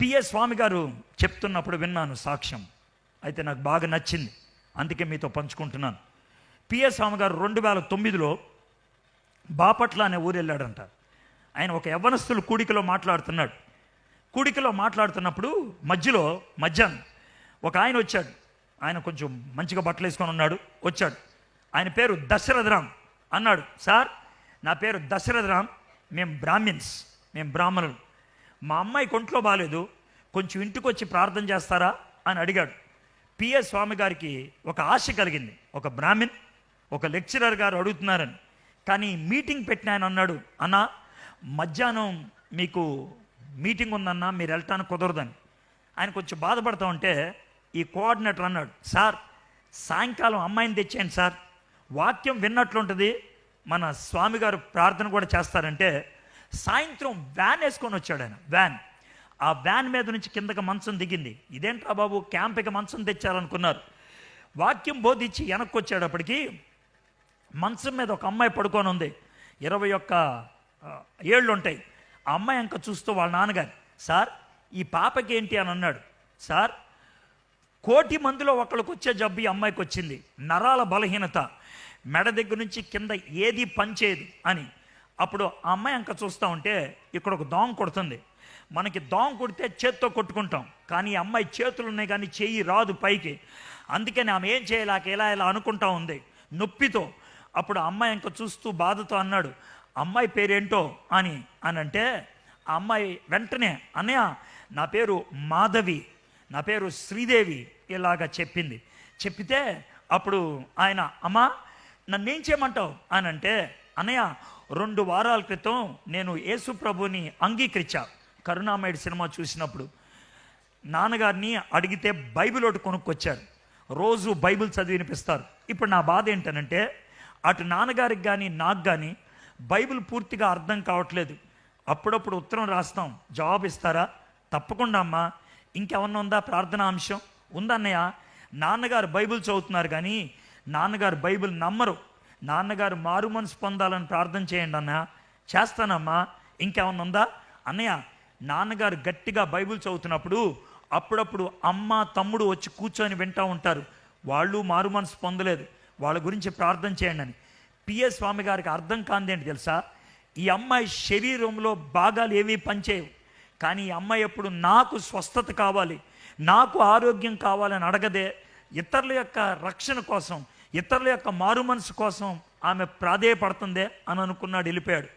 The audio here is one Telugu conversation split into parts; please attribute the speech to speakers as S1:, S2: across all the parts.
S1: పిఎస్ స్వామి గారు చెప్తున్నప్పుడు విన్నాను సాక్ష్యం, అయితే నాకు బాగా నచ్చింది, అందుకే మీతో పంచుకుంటున్నాను. పిఎస్ స్వామి గారు 2009లో బాపట్ల అనే ఊరు వెళ్ళాడంట. ఆయన ఒక యవ్వనస్తుల కూడికలో మాట్లాడుతున్నప్పుడు మధ్యాహ్నం ఒక ఆయన వచ్చాడు. ఆయన కొంచెం మంచిగా బట్టలు వేసుకొని ఉన్నాడు. వచ్చాడు, ఆయన పేరు దశరథరామ్. అన్నాడు, సార్ నా పేరు దశరథరామ్, మేము బ్రాహ్మణులు, మా అమ్మాయి ఒంట్లో బాగాలేదు, కొంచెం ఇంటికి వచ్చి ప్రార్థన చేస్తారా అని అడిగాడు. పిఎస్ స్వామి గారికి ఒక ఆశ కలిగింది, ఒక బ్రాహ్మణ్ ఒక లెక్చరర్ గారు అడుగుతున్నారని. కానీ మీటింగ్ పెట్టిన ఆయన అన్నాడు, అన్నా మధ్యాహ్నం మీకు మీటింగ్ ఉందన్నా, మీరు వెళ్ళటానికి కుదరదని. ఆయన కొంచెం బాధపడతా ఉంటే ఈ కోఆర్డినేటర్ అన్నాడు, సార్ సాయంకాలం అమ్మాయిని తెచ్చేయండి సార్, వాక్యం విన్నట్లుంటుంది, మన స్వామి గారు ప్రార్థన కూడా చేస్తారంటే సాయంత్రం వ్యాన్ వేసుకొని వచ్చాడు ఆయన. ఆ వ్యాన్ మీద నుంచి కిందకి మంచం దిగింది. ఇదేంట్రా బాబు, క్యాంప్కి మంచం తెచ్చారనుకున్నారు. వాక్యం బోధించి వెనక్కి వచ్చేటప్పటికి మంచం మీద ఒక అమ్మాయి పడుకొని ఉంది, 21 ఏళ్ళు ఉంటాయి. ఆ అమ్మాయి అంక చూస్తూ వాళ్ళ నాన్నగారు, సార్ ఈ పాపకి ఏంటి అని అన్నాడు. సార్ 1,000,000 మందిలో ఒకళ్ళకి వచ్చే జబ్బు ఈ అమ్మాయికి వచ్చింది, నరాల బలహీనత, మెడ దగ్గర నుంచి కింద ఏది పనిచేయదు అని. అప్పుడు ఆ అమ్మాయి అంక చూస్తూ ఉంటే ఇక్కడ ఒక దోమ కొడుతుంది. మనకి దోమ కొడితే చేత్తో కొట్టుకుంటాం, కానీ ఈ అమ్మాయి చేతులు ఉన్నాయి కానీ చెయ్యి రాదు పైకి. అందుకని ఆమె ఏం చేయలేక ఇలా అనుకుంటా ఉంది నొప్పితో. అప్పుడు ఆ అమ్మాయి అంక చూస్తూ బాధతో అన్నాడు, అమ్మాయి పేరేంటో అని అంటే ఆ అమ్మాయి వెంటనే, అన్నయ్య నా పేరు మాధవి, నా పేరు శ్రీదేవి ఇలాగా చెప్పితే అప్పుడు ఆయన, అమ్మా నన్నేం చేయమంటావు అని అంటే, అన్నయ్య 2 వారాల క్రితం నేను యేసు ప్రభుని అంగీకరించా. కరుణామయుడు సినిమా చూసినప్పుడు నాన్నగారిని అడిగితే బైబిల్ ఒకటి కొనుక్కొచ్చారు, రోజు బైబిల్ చదివి వినిపిస్తారు. ఇప్పుడు నా బాధ ఏంటనంటే, అటు నాన్నగారికి కానీ నాకు కానీ బైబిల్ పూర్తిగా అర్థం కావట్లేదు. అప్పుడప్పుడు ఉత్తరం రాస్తాం, జవాబు ఇస్తారా? తప్పకుండా అమ్మా. ఇంకేమన్నా ఉందా ప్రార్థనా అంశం? ఉందన్నయ్య, నాన్నగారు బైబిల్ చదువుతున్నారు కానీ నాన్నగారు బైబిల్ నమ్మరు, నాన్నగారు మారు మనసు పొందాలని ప్రార్థన చేయండి అన్నయ్య. చేస్తానమ్మా. ఇంకేమన్నా ఉందా? అన్నయ్య నాన్నగారు గట్టిగా బైబిల్ చదువుతున్నప్పుడు అప్పుడప్పుడు అమ్మ తమ్ముడు వచ్చి కూర్చొని వింటూ ఉంటారు, వాళ్ళు మారు మనసు పొందలేదు, వాళ్ళ గురించి ప్రార్థన చేయండి అని. పిఎస్ స్వామి గారికి అర్థం కాందేంటి తెలుసా? ఈ అమ్మాయి శరీరంలో భాగాలు ఏమీ పనిచేయవు, కానీ ఈ అమ్మాయి ఎప్పుడు నాకు స్వస్థత కావాలి, నాకు ఆరోగ్యం కావాలని అడగదే, ఇతరుల యొక్క రక్షణ కోసం, ఇతరుల యొక్క మారు మనసు కోసం ఆమె ప్రాధేయపడుతుందే అని అనుకున్నాడు. వెళ్ళిపోయాడు.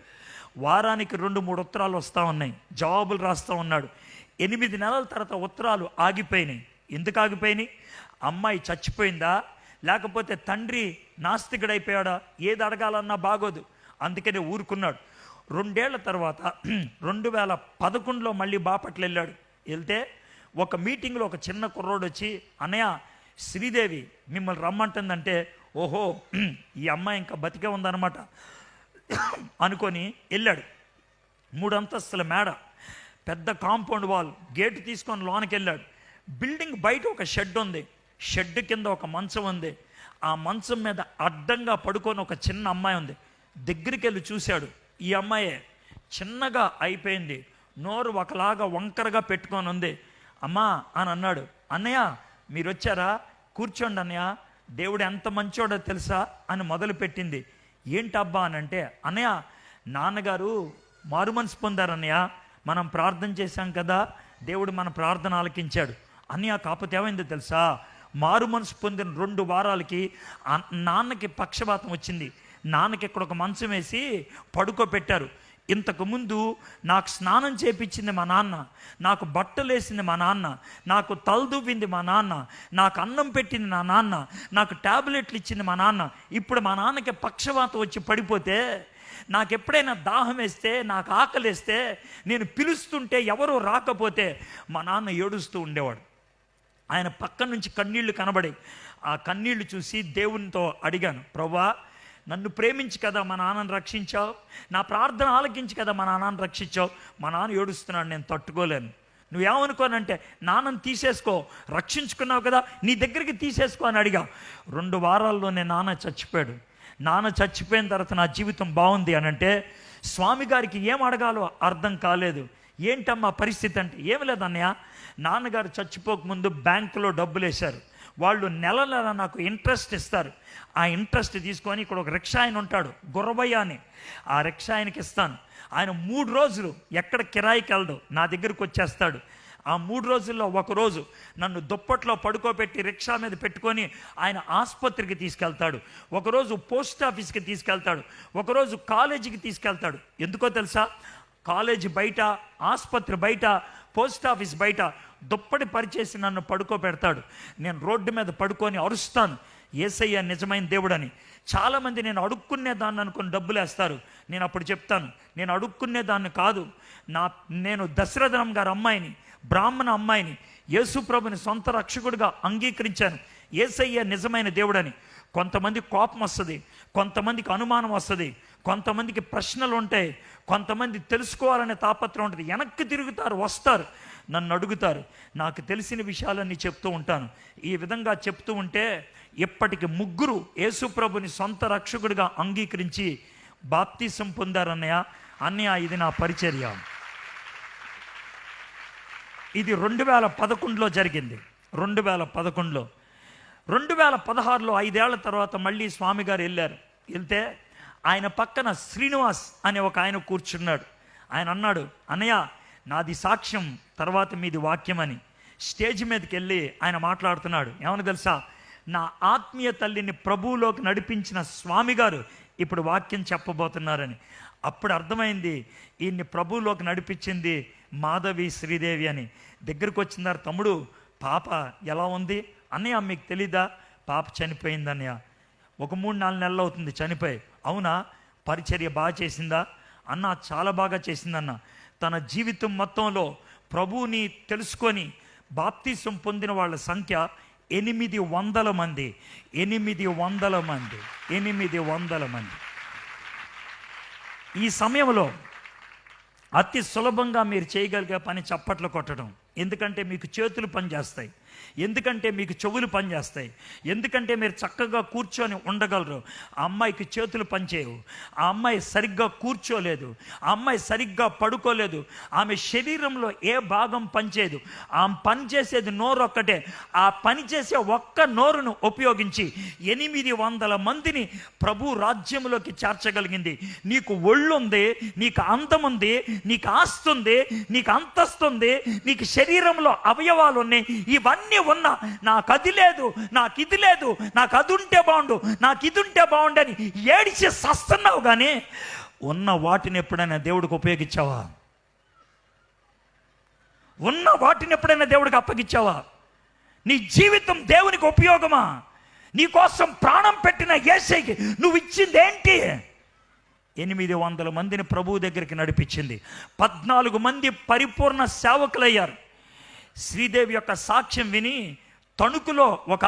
S1: వారానికి 2-3 ఉత్తరాలు వస్తూ ఉన్నాయి, జవాబులు రాస్తూ ఉన్నాడు. 8 నెలల తర్వాత ఉత్తరాలు ఆగిపోయినాయి. ఎందుకు ఆగిపోయినాయి? అమ్మాయి చచ్చిపోయిందా, లేకపోతే తండ్రి నాస్తికుడైపోయాడా? ఏది అడగాలన్నా బాగోదు, అందుకనే ఊరుకున్నాడు. 2 ఏళ్ల తర్వాత 2011లో మళ్ళీ బాపట్ల వెళ్ళాడు. వెళ్తే ఒక మీటింగ్లో ఒక చిన్న కుర్రోడు వచ్చి, అన్నయ్య శ్రీదేవి మిమ్మల్ని రమ్మంటుందంటే, ఓహో ఈ అమ్మాయి ఇంకా బతికే ఉందన్నమాట అనుకొని వెళ్ళాడు. 3 అంతస్తుల మేడ, పెద్ద కాంపౌండ్ వాల్, గేటు తీసుకొని లోనికి వెళ్ళాడు. బిల్డింగ్ బయట ఒక షెడ్ ఉంది, షెడ్ కింద ఒక మంచం ఉంది. ఆ మంచం మీద అడ్డంగా పడుకొని ఒక చిన్న అమ్మాయి ఉంది. దగ్గరికి వెళ్ళి చూశాడు, ఈ అమ్మాయే, చిన్నగా అయిపోయింది, నోరు ఒకలాగా వంకరగా పెట్టుకొని ఉంది. అమ్మా అని అన్నాడు. అన్నయ్య మీరు వచ్చారా, కూర్చోండి అన్నయ్య, దేవుడు ఎంత మంచోడో తెలుసా అని మొదలుపెట్టింది. ఏంటబ్బా అని అంటే, అన్నయ్య నాన్నగారు మారు మనసు పొందారన్నయ్య, మనం ప్రార్థన చేశాం కదా, దేవుడు మన ప్రార్థన ఆలకించాడు. అన్నయ్య కాకపోతే ఏమైందో తెలుసా, మారు మనసు పొందిన 2 వారాలకి నాన్నకి పక్షపాతం వచ్చింది. నాన్నకి ఇక్కడ ఒక మంచం వేసి పడుకోబెట్టారు. ఇంతకుముందు నాకు స్నానం చేపించింది మా నాన్న, నాకు బట్టలు వేసింది మా నాన్న, నాకు తలదువ్వింది మా నాన్న, నాకు అన్నం పెట్టింది నా నాన్న, నాకు ట్యాబ్లెట్లు ఇచ్చింది మా నాన్న. ఇప్పుడు మా నాన్నకి పక్షవాతం వచ్చి పడిపోతే, నాకు ఎప్పుడైనా దాహం వేస్తే, నాకు ఆకలి వేస్తే, నేను పిలుస్తుంటే ఎవరూ రాకపోతే మా నాన్న ఏడుస్తూ ఉండేవాడు. ఆయన పక్క నుంచి కన్నీళ్లు కనబడి, ఆ కన్నీళ్లు చూసి దేవునితో అడిగాను, ప్రభువా నన్ను ప్రేమించి కదా మా నాన్నను రక్షించావు, నా ప్రార్థన ఆలకించి కదా మా నాన్నను రక్షించావు, మా నాన్న ఏడుస్తున్నాడు, నేను తట్టుకోలేను. నువ్వేమనుకోనంటే, నాన్నను తీసేసుకో, రక్షించుకున్నావు కదా నీ దగ్గరికి తీసేసుకో అని అడిగా. 2 వారాల్లోనే నాన్న చచ్చిపోయాడు. నాన్న చచ్చిపోయిన తర్వాత నా జీవితం బాగుంది అని అంటే, స్వామి గారికి ఏం అడగాలో అర్థం కాలేదు. ఏంటమ్మా పరిస్థితి అంటే, ఏమి లేదన్నయ్య, నాన్నగారు చచ్చిపోకముందు బ్యాంకులో డబ్బులు వేశారు. వాళ్ళు నెల నెల నాకు ఇంట్రెస్ట్ ఇస్తారు. ఆ ఇంట్రెస్ట్ తీసుకొని ఇక్కడ ఒక రిక్షా ఆయన ఉంటాడు, గుర్రబయ్య అని. ఆ రిక్షా ఆయనకి ఇస్తాను. ఆయన 3 రోజులు ఎక్కడ కిరాయికి వెళ్ళడు, నా దగ్గరికి వచ్చేస్తాడు. ఆ 3 రోజుల్లో ఒకరోజు నన్ను దుప్పట్లో పడుకోబెట్టి రిక్షా మీద పెట్టుకొని ఆయన ఆసుపత్రికి తీసుకెళ్తాడు, ఒకరోజు పోస్ట్ ఆఫీస్కి తీసుకెళ్తాడు, ఒకరోజు కాలేజీకి తీసుకెళ్తాడు. ఎందుకో తెలుసా? కాలేజీ బయట, ఆసుపత్రి బయట, పోస్ట్ ఆఫీస్ బయట దుప్పటి పరిచేసి నన్ను పడుకోబెడతాడు. నేను రోడ్డు మీద పడుకొని అరుస్తాను, యేసయ్య నిజమైన దేవుడని. చాలామంది నేను అడుక్కునే దాన్ని అనుకుని డబ్బులు వేస్తారు. నేను అప్పుడు చెప్తాను, నేను అడుక్కునే దాన్ని కాదు, నేను దశరథం గారి అమ్మాయిని, బ్రాహ్మణ అమ్మాయిని, యేసుప్రభుని సొంత రక్షకుడిగా అంగీకరించాను. యేసయ్య నిజమైన దేవుడని. కొంతమంది కోపం వస్తుంది, కొంతమందికి అనుమానం వస్తుంది, కొంతమందికి ప్రశ్నలు ఉంటాయి, కొంతమంది తెలుసుకోవాలనే తాపత్రం ఉంటుంది. వెనక్కి తిరుగుతారు, వస్తారు, నన్ను అడుగుతారు. నాకు తెలిసిన విషయాలన్నీ చెప్తూ ఉంటాను. ఈ విధంగా చెప్తూ ఉంటే ఇప్పటికి 3 యేసుప్రభుని సొంత రక్షకుడిగా అంగీకరించి బాప్తిసం పొందారన్నయ్య. అన్నయ్య, ఇది నా పరిచర్య. ఇది 2011లో జరిగింది. 2011లో 2016లో 5 ఏళ్ల తర్వాత మళ్ళీ స్వామి గారు వెళ్తే ఆయన పక్కన శ్రీనివాస్ అనే ఒక ఆయన కూర్చున్నాడు. ఆయన అన్నాడు, అన్నయ్య, నాది సాక్ష్యం, తర్వాత మీది వాక్యం అని. స్టేజ్ మీదకి వెళ్ళి ఆయన మాట్లాడుతున్నాడు. ఏమని తెలుసా? నా ఆత్మీయ తల్లిని ప్రభువులోకి నడిపించిన స్వామి గారు ఇప్పుడు వాక్యం చెప్పబోతున్నారని. అప్పుడు అర్థమైంది, ఈయన్ని ప్రభువులోకి నడిపించింది మాధవి శ్రీదేవి అని. దగ్గరికి వచ్చినారు, తమ్ముడు పాప ఎలా ఉంది? అన్నయ్య, మీకు తెలీదా? పాప చనిపోయింది అన్నయ్య. ఒక 3-4 నెలలు అవుతుంది చనిపోయి. అవునా? పరిచర్య బాగా చేసిందా? అన్న, చాలా బాగా చేసిందన్న. తన జీవితం మొత్తంలో ప్రభువుని తెలుసుకొని బాప్తిసం పొందిన వాళ్ళ సంఖ్య 800 మంది. 800 మంది. 800 మంది. ఈ సమయంలో అతి సులభంగా మీరు చేయగలిగే పని చప్పట్లు కొట్టడం. ఎందుకంటే మీకు చేతులు పనిచేస్తాయి, ఎందుకంటే మీకు చెవులు పనిచేస్తాయి, ఎందుకంటే మీరు చక్కగా కూర్చొని ఉండగలరు. ఆ అమ్మాయికి చేతులు పనిచేయవు, ఆ అమ్మాయి సరిగ్గా కూర్చోలేదు, ఆ అమ్మాయి సరిగ్గా పడుకోలేదు, ఆమె శరీరంలో ఏ భాగం పనిచేయదు. ఆమె పనిచేసేది నోరు ఒక్కటే. ఆ పనిచేసే ఒక్క నోరును ఉపయోగించి 800 మందిని ప్రభు రాజ్యంలోకి చేర్చగలిగింది. నీకు ఒళ్ళుంది, నీకు అందం ఉంది, నీకు ఆస్తుంది, నీకు అంతస్తుంది, నీకు శరీరంలో అవయవాలు ఉన్నాయి, ఇవన్నీ ఉన్నా నాకు అది లేదు, నాకు ఇది లేదు, నాకు అది ఉంటే బాగుండు, నాకు ఇది ఉంటే బాగుండు అని ఏడిచి సస్తున్నావు. కానీ ఉన్న వాటిని ఎప్పుడైనా దేవుడికి ఉపయోగించావా? ఉన్న వాటిని ఎప్పుడైనా దేవుడికి అప్పగించావా? నీ జీవితం దేవునికి ఉపయోగమా? నీ కోసం ప్రాణం పెట్టిన యేసయ్యకి నువ్వు ఇచ్చింది ఏంటి? 800 మందిని ప్రభువు దగ్గరికి నడిపించింది. 14 మంది పరిపూర్ణ సేవకులయ్యారు. శ్రీదేవి యొక్క సాక్ష్యం విని తణుకులో ఒక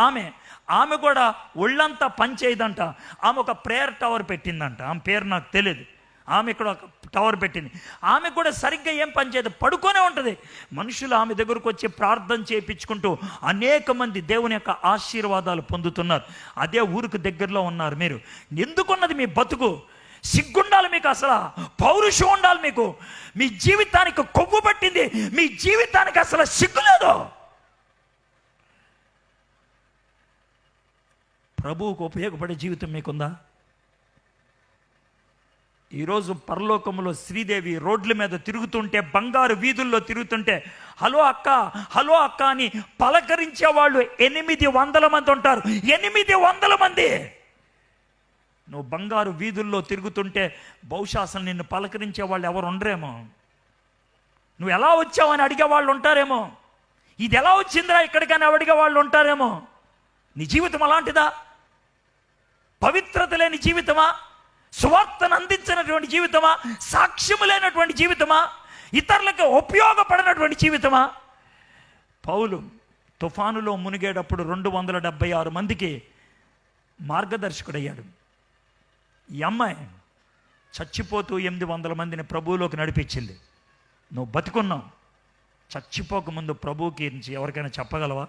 S1: ఆమె కూడా ఒళ్ళంతా పనిచేయదంట. ఆమె ఒక ప్రేయర్ టవర్ పెట్టిందంట. ఆమె పేరు నాకు తెలియదు. ఆమె ఇక్కడ ఒక టవర్ పెట్టింది. ఆమె కూడా సరిగ్గా ఏం పనిచేయదు, పడుకొనే ఉంటుంది. మనుషులు ఆమె దగ్గరకు వచ్చి ప్రార్థన చేయించుకుంటూ అనేక మంది దేవుని యొక్క ఆశీర్వాదాలు పొందుతున్నారు. అదే ఊరికి దగ్గరలో ఉన్నారు మీరు. ఎందుకున్నది మీ బతుకు? సిగ్గుండాలి మీకు, అసలు పౌరుషం ఉండాలి మీకు. మీ జీవితానికి కొవ్వు పట్టింది, మీ జీవితానికి అసలు సిగ్గు లేదు. ప్రభువుకు ఉపయోగపడే జీవితం మీకుందా? ఈరోజు పరలోకంలో శ్రీదేవి రోడ్ల మీద తిరుగుతుంటే, బంగారు వీధుల్లో తిరుగుతుంటే, హలో అక్క, హలో అక్క అని పలకరించే వాళ్ళు 800 మంది ఉంటారు. 800 మంది. నువ్వు బంగారు వీధుల్లో తిరుగుతుంటే బహుశా అసలు నిన్ను పలకరించే వాళ్ళు ఎవరు ఉండరేమో. నువ్వు ఎలా వచ్చావని అడిగే వాళ్ళు ఉంటారేమో. ఇది ఎలా వచ్చిందిరా ఇక్కడికని అడిగే వాళ్ళు ఉంటారేమో. నీ జీవితం అలాంటిదా? పవిత్రత లేని జీవితమా? సువార్తను అందించినటువంటి జీవితమా? సాక్ష్యము లేనటువంటి జీవితమా? ఇతరులకు ఉపయోగపడినటువంటి జీవితమా? పౌలు తుఫానులో మునిగేటప్పుడు 276 మందికి మార్గదర్శకుడయ్యాడు. ఈ అమ్మాయి చచ్చిపోతూ 800 మందిని ప్రభువులోకి నడిపించింది. నువ్వు బతికున్నావు. చచ్చిపోకముందు ప్రభువుకి ఎవరికైనా చెప్పగలవా?